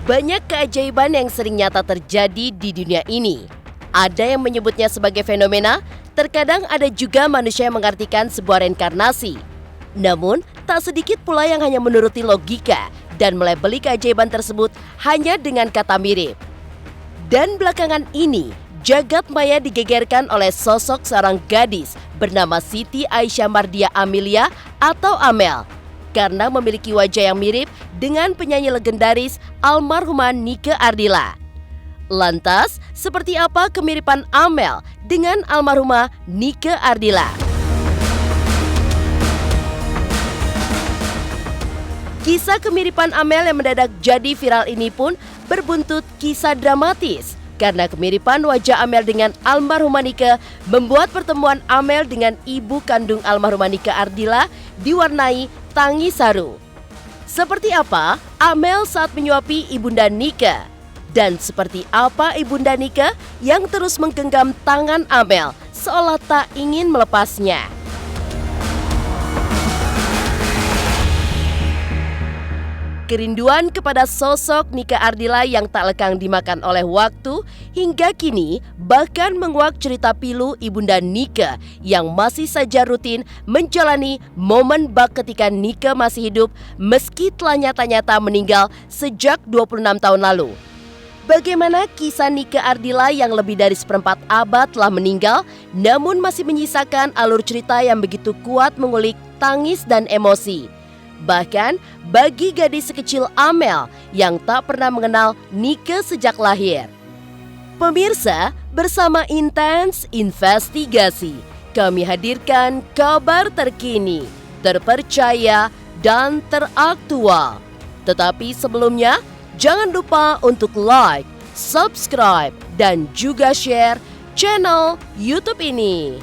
Banyak keajaiban yang sering nyata terjadi di dunia ini. Ada yang menyebutnya sebagai fenomena, terkadang ada juga manusia yang mengartikan sebuah reinkarnasi. Namun, tak sedikit pula yang hanya menuruti logika dan melabeli keajaiban tersebut hanya dengan kata mirip. Dan belakangan ini, jagat maya digegerkan oleh sosok seorang gadis bernama Siti Aisyah Mardia Amelia atau Amel, karena memiliki wajah yang mirip dengan penyanyi legendaris almarhumah Nike Ardilla. Lantas, seperti apa kemiripan Amel dengan almarhumah Nike Ardilla? Kisah kemiripan Amel yang mendadak jadi viral ini pun berbuntut kisah dramatis. Karena kemiripan wajah Amel dengan almarhumah Nike membuat pertemuan Amel dengan ibu kandung almarhumah Nike Ardilla diwarnai tangis haru. Seperti apa Amel saat menyuapi ibunda Nike? Dan seperti apa ibunda Nike yang terus menggenggam tangan Amel seolah tak ingin melepasnya? Kerinduan kepada sosok Nike Ardilla yang tak lekang dimakan oleh waktu hingga kini bahkan menguak cerita pilu ibunda Nike yang masih saja rutin menjalani momen bak ketika Nike masih hidup meski telah nyata-nyata meninggal sejak 26 tahun lalu. Bagaimana kisah Nike Ardilla yang lebih dari seperempat abad telah meninggal namun masih menyisakan alur cerita yang begitu kuat mengulik tangis dan emosi. Bahkan bagi gadis sekecil Amel yang tak pernah mengenal Nike sejak lahir. Pemirsa, bersama Intens Investigasi, kami hadirkan kabar terkini, terpercaya, dan teraktual. Tetapi sebelumnya, jangan lupa untuk like, subscribe, dan juga share channel YouTube ini.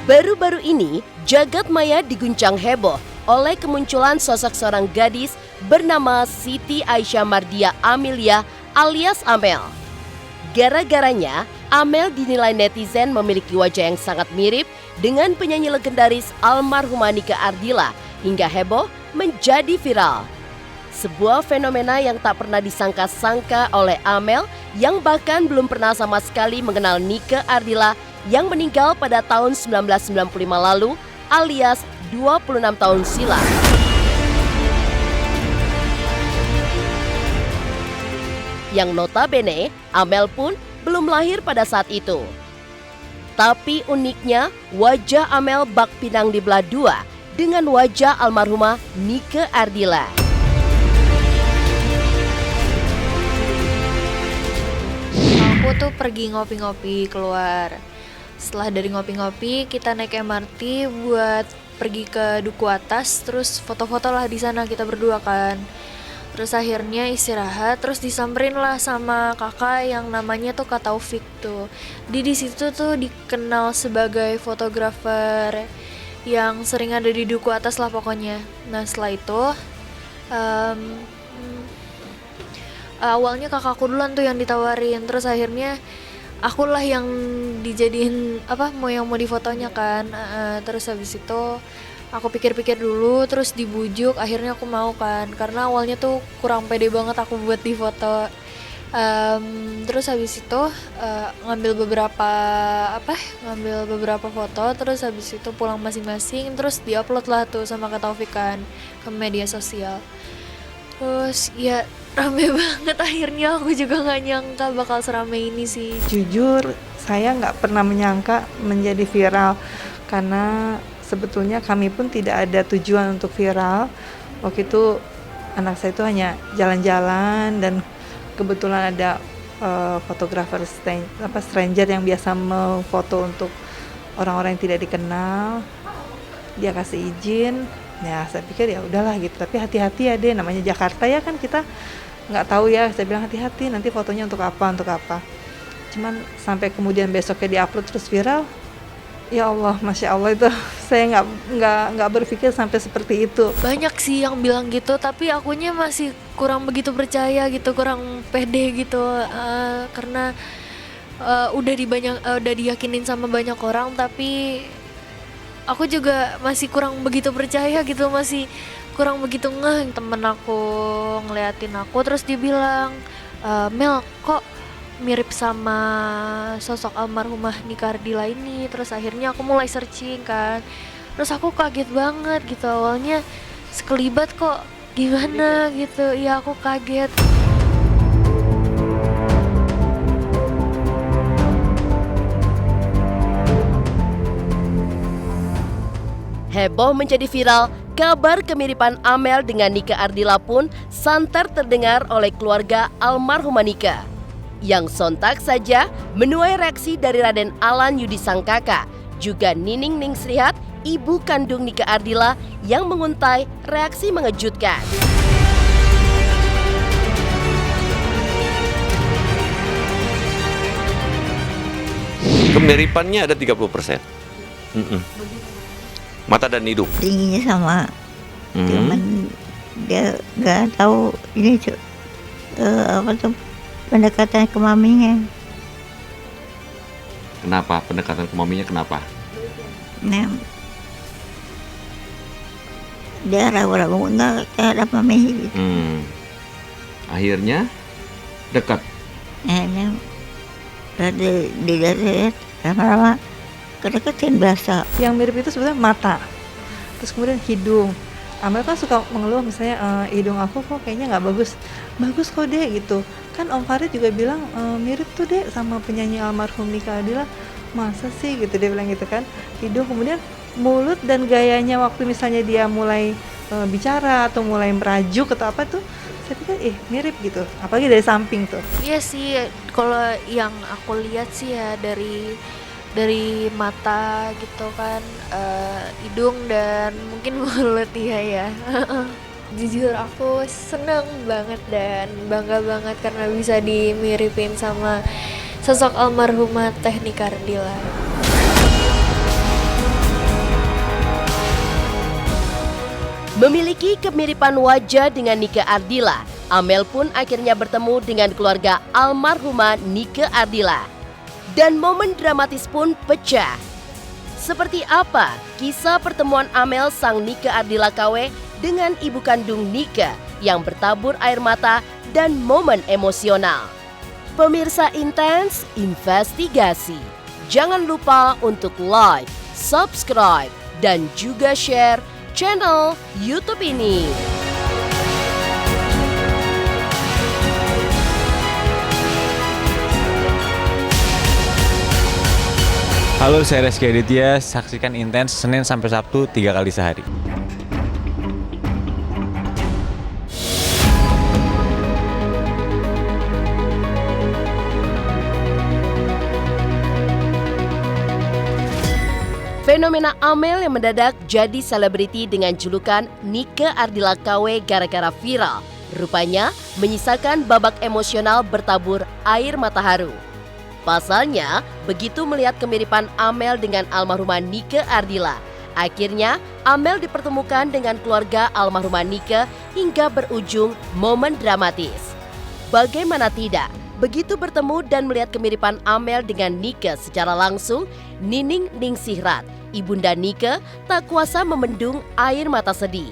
Baru-baru ini, jagat maya diguncang heboh oleh kemunculan sosok seorang gadis bernama Siti Aisyah Mardia Amelia alias Amel. Gara-garanya, Amel dinilai netizen memiliki wajah yang sangat mirip dengan penyanyi legendaris almarhumah Nike Ardilla hingga heboh menjadi viral. Sebuah fenomena yang tak pernah disangka-sangka oleh Amel yang bahkan belum pernah sama sekali mengenal Nike Ardilla yang meninggal pada tahun 1995 lalu alias 26 tahun silam. Yang notabene, Amel pun belum lahir pada saat itu. Tapi uniknya, wajah Amel bak pinang dibelah dua dengan wajah almarhumah Nike Ardilla. Aku tuh pergi ngopi-ngopi keluar. Setelah dari ngopi-ngopi, kita naik MRT buat pergi ke Duku Atas, terus foto-foto lah di sana kita berdua kan. Terus akhirnya istirahat, terus disamperin lah sama kakak yang namanya tuh Kak Taufik tuh. Di situ tuh dikenal sebagai fotografer yang sering ada di Duku Atas lah pokoknya. Nah setelah itu awalnya kakakku duluan tuh yang ditawarin, terus akhirnya akulah yang dijadiin mau difotonya kan. Terus habis itu aku pikir-pikir dulu, terus dibujuk, akhirnya aku mau kan, karena awalnya tuh kurang pede banget aku buat difoto. Terus habis itu ngambil beberapa foto, terus habis itu pulang masing-masing, terus diupload lah tuh sama Kak Taufik kan ke media sosial. Terus ya rame banget, akhirnya aku juga nggak nyangka bakal serame ini sih. Jujur saya nggak pernah menyangka menjadi viral, karena sebetulnya kami pun tidak ada tujuan untuk viral. Waktu itu anak saya itu hanya jalan-jalan dan kebetulan ada fotografer stranger yang biasa memfoto untuk orang-orang yang tidak dikenal, dia kasih izin, ya saya pikir ya udahlah gitu. Tapi hati-hati ya deh, namanya Jakarta ya kan, kita nggak tahu ya. Saya bilang hati-hati, nanti fotonya untuk apa. Cuman sampai kemudian besoknya diupload terus viral, ya Allah, masya Allah itu saya nggak berpikir sampai seperti itu. Banyak sih yang bilang gitu, tapi akunya masih kurang begitu percaya gitu, kurang pede gitu, karena udah diyakinin sama banyak orang, tapi aku juga masih kurang begitu percaya gitu, masih kurang begitu ngeh. Temen aku ngeliatin aku terus dia bilang, Mel kok mirip sama sosok almarhumah Nika Ardila ini. Terus akhirnya aku mulai searching kan, terus aku kaget banget gitu, awalnya sekelibat kok gimana gitu, ya aku kaget. Heboh menjadi viral, kabar kemiripan Amel dengan Nika Ardila pun santer terdengar oleh keluarga almarhumah Nika, yang sontak saja menuai reaksi dari Raden Alan Yudi sang kakak, juga Nining Ningsrihat, ibu kandung Nika Ardila, yang menguntai reaksi mengejutkan. Kemiripannya ada 30%. Mata dan hidung. Tingginya sama, cuman dia nggak tahu ini apa tuh pendekatan ke maminya. Kenapa pendekatan ke maminya, kenapa? Nah, dia ragu-ragu nggak terhadap mami gitu. Akhirnya dekat. Akhirnya dilihat lama-lama kedekatin biasa. Yang mirip itu sebenarnya mata, terus kemudian hidung. Amel kan suka mengeluh misalnya, hidung aku kok kayaknya nggak bagus kok deh gitu kan. Om Farid juga bilang mirip tuh deh sama penyanyi almarhum Nika Ardila. Masa sih gitu, dia bilang gitu kan. Hidung, kemudian mulut dan gayanya waktu misalnya dia mulai bicara atau mulai merajuk atau apa tuh, saya pikir mirip gitu, apalagi dari samping tuh. Iya sih, kalau yang aku lihat sih ya dari mata gitu kan, hidung dan mungkin mulut ya. Jujur aku seneng banget dan bangga banget karena bisa dimiripin sama sosok almarhumah Teh Nika Ardila. Memiliki kemiripan wajah dengan Nika Ardila, Amel pun akhirnya bertemu dengan keluarga almarhumah Nika Ardila. Dan momen dramatis pun pecah. Seperti apa kisah pertemuan Amel sang Nika Ardila KW dengan ibu kandung Nika yang bertabur air mata dan momen emosional? Pemirsa Intens Investigasi, jangan lupa untuk like, subscribe, dan juga share channel YouTube ini. Halo, saya Reski Aditya. Saksikan Intens Senin sampai Sabtu 3 kali sehari. Fenomena Amel yang mendadak jadi selebriti dengan julukan Nika Ardila KW gara-gara viral, rupanya menyisakan babak emosional bertabur air mata haru. Pasalnya, begitu melihat kemiripan Amel dengan almarhumah Nika Ardila, akhirnya Amel dipertemukan dengan keluarga almarhumah Nika hingga berujung momen dramatis. Bagaimana tidak, begitu bertemu dan melihat kemiripan Amel dengan Nika secara langsung, Nining Ningsihrat, ibunda Nika, tak kuasa memendung air mata sedih.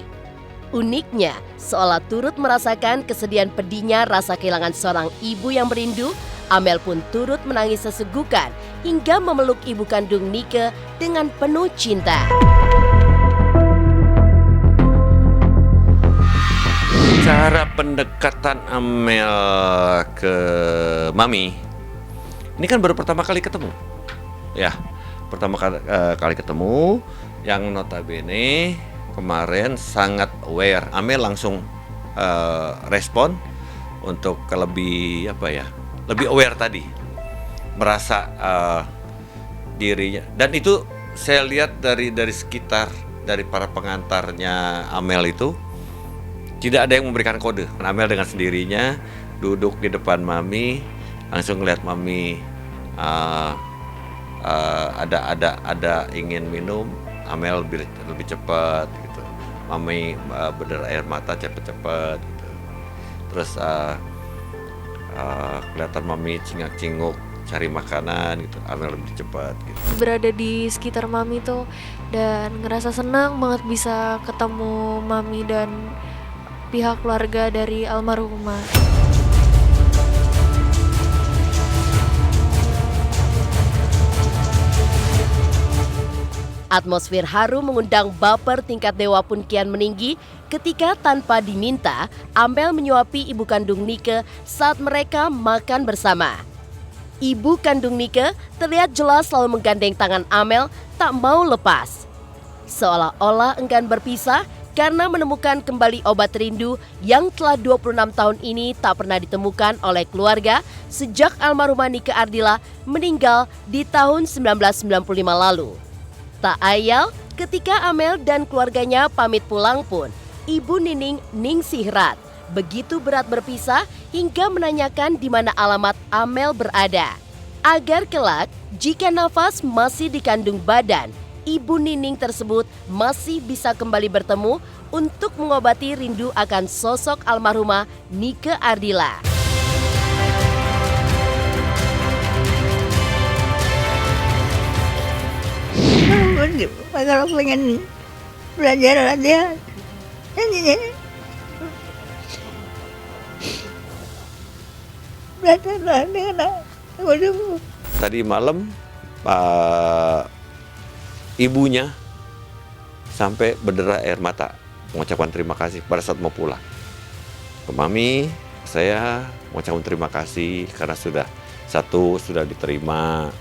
Uniknya, seolah turut merasakan kesedihan pedihnya rasa kehilangan seorang ibu yang merindu, Amel pun turut menangis sesegukan hingga memeluk ibu kandung Nika dengan penuh cinta. Cara pendekatan Amel ke Mami, ini kan baru pertama kali ketemu. Ya, pertama kali ketemu, yang notabene kemarin sangat aware. Amel langsung respon untuk lebih lebih aware tadi, merasa dirinya, dan itu saya lihat dari sekitar, dari para pengantarnya Amel itu tidak ada yang memberikan kode. Amel dengan sendirinya duduk di depan Mami, langsung ngeliat Mami ada ingin minum, Amel lebih cepat gitu. Mami berderai air mata cepet-cepet gitu. Terus kelihatan Mami cingak-cinguk cari makanan gitu, Amel lebih cepat gitu. Berada di sekitar Mami tuh dan ngerasa senang banget bisa ketemu Mami dan pihak keluarga dari almarhumah. Atmosfer haru mengundang baper tingkat dewa pun kian meninggi ketika tanpa diminta Amel menyuapi ibu kandung Nike saat mereka makan bersama. Ibu kandung Nike terlihat jelas selalu menggandeng tangan Amel tak mau lepas. Seolah-olah enggan berpisah karena menemukan kembali obat rindu yang telah 26 tahun ini tak pernah ditemukan oleh keluarga sejak almarhumah Nike Ardila meninggal di tahun 1995 lalu. Tak ayal ketika Amel dan keluarganya pamit pulang pun, Ibu Nining Ningsihrat begitu berat berpisah hingga menanyakan di mana alamat Amel berada. Agar kelak, jika nafas masih dikandung badan, Ibu Nining tersebut masih bisa kembali bertemu untuk mengobati rindu akan sosok almarhumah Nike Ardila. Kalau pengen belajar latihan, ini belajar latihan. Tadi malam ibunya sampai berderai air mata mengucapkan terima kasih pada saat mau pulang. Ke Mami, saya mengucapkan terima kasih karena sudah diterima.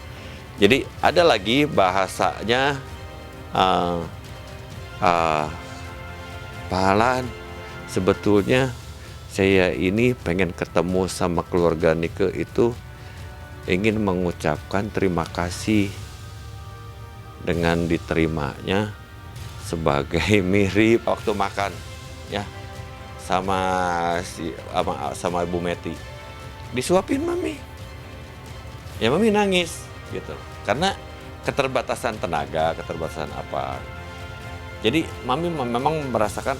Jadi ada lagi bahasanya Pahalan, sebetulnya saya ini pengen ketemu sama keluarga Nike itu ingin mengucapkan terima kasih dengan diterimanya sebagai mirip waktu makan ya sama Ibu Meti. Disuapin Mami. Ya Mami nangis gitu. Karena keterbatasan tenaga, keterbatasan apa. Jadi Mami memang merasakan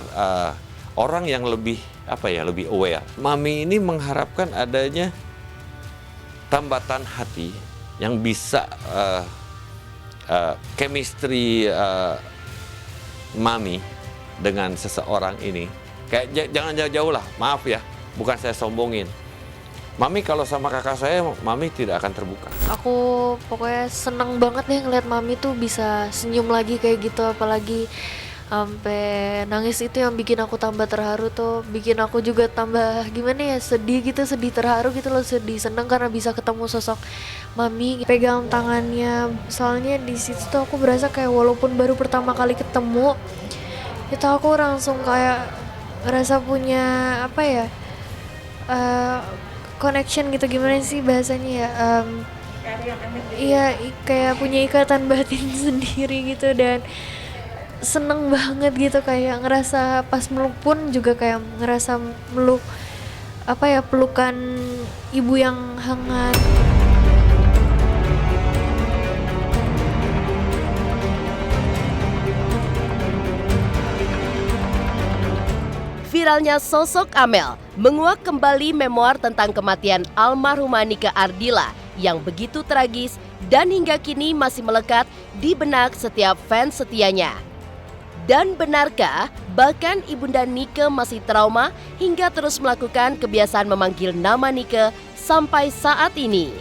orang yang lebih lebih aware. Mami ini mengharapkan adanya tambatan hati yang bisa chemistry Mami dengan seseorang ini. Kayak jangan jauh-jauh lah, maaf ya, bukan saya sombongin. Mami kalau sama kakak saya, Mami tidak akan terbuka. Aku pokoknya seneng banget nih ngeliat Mami tuh bisa senyum lagi kayak gitu, apalagi sampai nangis itu yang bikin aku tambah terharu tuh, bikin aku juga tambah gimana ya, sedih terharu gitu loh, sedih seneng karena bisa ketemu sosok Mami, pegang tangannya. Soalnya di situ tuh aku berasa kayak walaupun baru pertama kali ketemu, itu aku langsung kayak ngerasa punya connection gitu, gimana sih bahasanya ya, iya kayak punya ikatan batin sendiri gitu, dan seneng banget gitu, kayak ngerasa pas meluk pun juga kayak ngerasa meluk pelukan ibu yang hangat. Viralnya sosok Amel menguak kembali memoir tentang kematian almarhumah Nike Ardila yang begitu tragis dan hingga kini masih melekat di benak setiap fans setianya. Dan benarkah bahkan Ibunda Nike masih trauma hingga terus melakukan kebiasaan memanggil nama Nike sampai saat ini?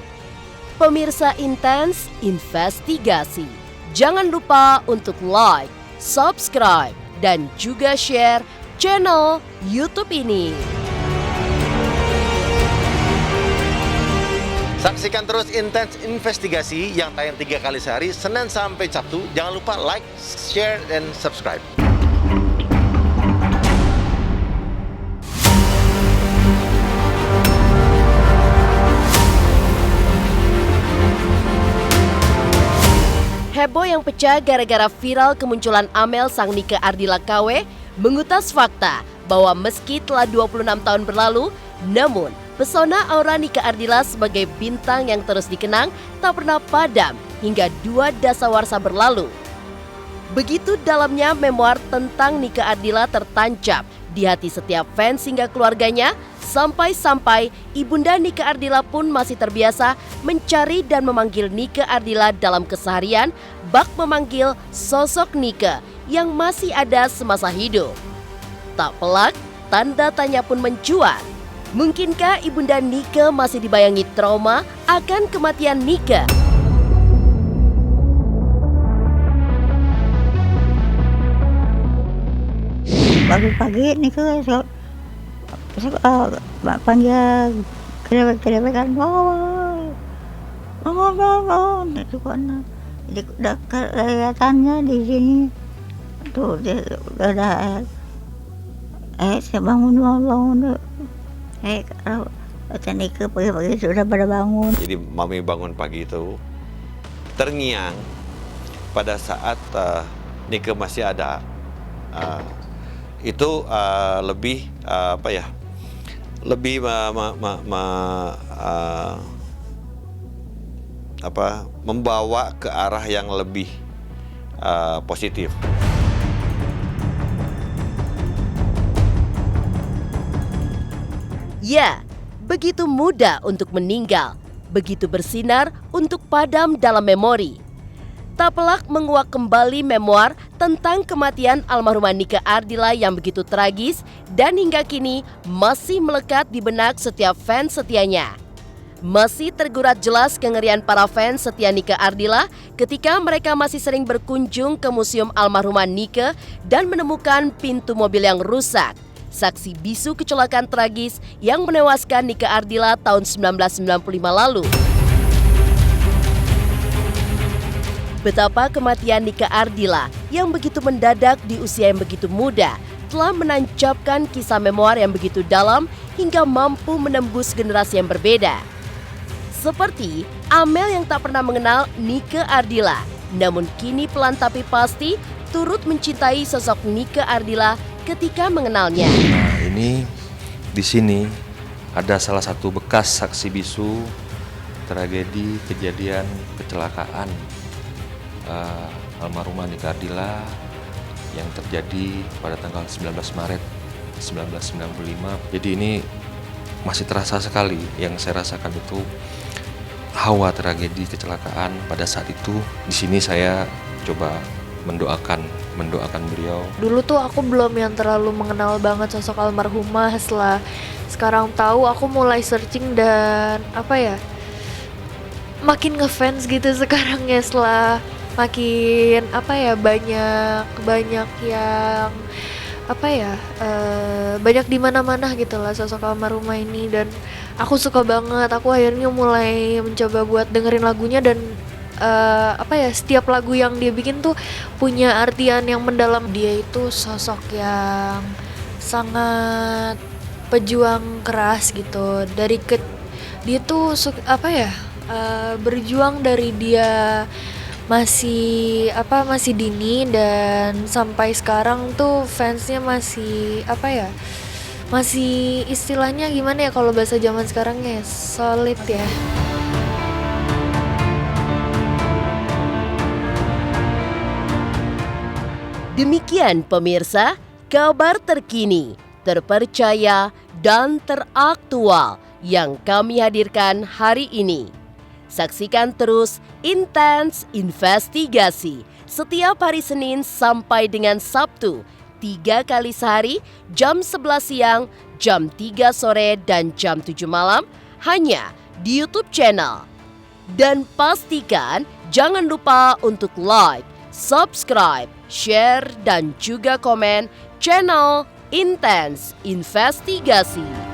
Pemirsa Intens Investigasi, jangan lupa untuk like, subscribe, dan juga share channel YouTube ini. Saksikan terus Intens Investigasi yang tayang 3 kali sehari, Senin sampai Sabtu. Jangan lupa like, share, dan subscribe. heboh yang pecah gara-gara viral kemunculan Amel sang Nike Ardila KW mengutas fakta bahwa meski telah 26 tahun berlalu, namun pesona aura Nike Ardila sebagai bintang yang terus dikenang tak pernah padam hingga 2 dasawarsa berlalu. Begitu dalamnya memoir tentang Nike Ardila tertancap di hati setiap fans hingga keluarganya, sampai-sampai Ibunda Nike Ardila pun masih terbiasa mencari dan memanggil Nike Ardila dalam keseharian, bak memanggil sosok Nike yang masih ada semasa hidup. Tak pelak, tanda tanya pun mencuat. Mungkinkah Ibunda Nike masih dibayangi trauma akan kematian Nike? Pagi-pagi nih panggil kerebekan bangun itu kan jadi udah kelihatannya di sini tuh dia udah saya bangun kalau kata Nike pagi-pagi sudah pada bangun. Jadi Mami bangun pagi itu terngiang pada saat Nike masih ada. Itu lebih lebih membawa ke arah yang lebih positif. Ya, begitu mudah untuk meninggal, begitu bersinar untuk padam dalam memori. Tak pelak menguak kembali memoir tentang kematian almarhumah Nike Ardila yang begitu tragis dan hingga kini masih melekat di benak setiap fans setianya. Masih tergurat jelas kengerian para fans setia Nike Ardila ketika mereka masih sering berkunjung ke museum almarhumah Nike dan menemukan pintu mobil yang rusak. Saksi bisu kecelakaan tragis yang menewaskan Nike Ardila tahun 1995 lalu. Betapa kematian Nike Ardila yang begitu mendadak di usia yang begitu muda telah menancapkan kisah memoir yang begitu dalam hingga mampu menembus generasi yang berbeda. Seperti Amel yang tak pernah mengenal Nike Ardila, namun kini pelan tapi pasti turut mencintai sosok Nike Ardila ketika mengenalnya. Nah, ini di sini ada salah satu bekas saksi bisu tragedi kejadian kecelakaan almarhumah Nike Ardila yang terjadi pada tanggal 19 Maret 1995. Jadi ini masih terasa sekali yang saya rasakan itu hawa tragedi kecelakaan pada saat itu. Di sini saya coba mendoakan beliau. Dulu tuh aku belum yang terlalu mengenal banget sosok almarhumah. Setelah sekarang tahu, aku mulai searching dan makin ngefans gitu sekarang ya, setelah makin banyak yang banyak di mana-mana gitu lah sosok almarhumah ini, dan aku suka banget. Aku akhirnya mulai mencoba buat dengerin lagunya dan setiap lagu yang dia bikin tuh punya artian yang mendalam. Dia itu sosok yang sangat pejuang keras gitu. Dia tuh berjuang dari dia masih dini dan sampai sekarang tuh fansnya masih masih istilahnya gimana ya kalau bahasa zaman sekarangnya, solid ya. Demikian pemirsa, kabar terkini, terpercaya dan teraktual yang kami hadirkan hari ini. Saksikan terus Intens Investigasi setiap hari Senin sampai dengan Sabtu 3 kali sehari, jam 11 siang, jam 3 sore, dan jam 7 malam hanya di YouTube channel. Dan pastikan jangan lupa untuk like, subscribe, share, dan juga komen channel Intens Investigasi.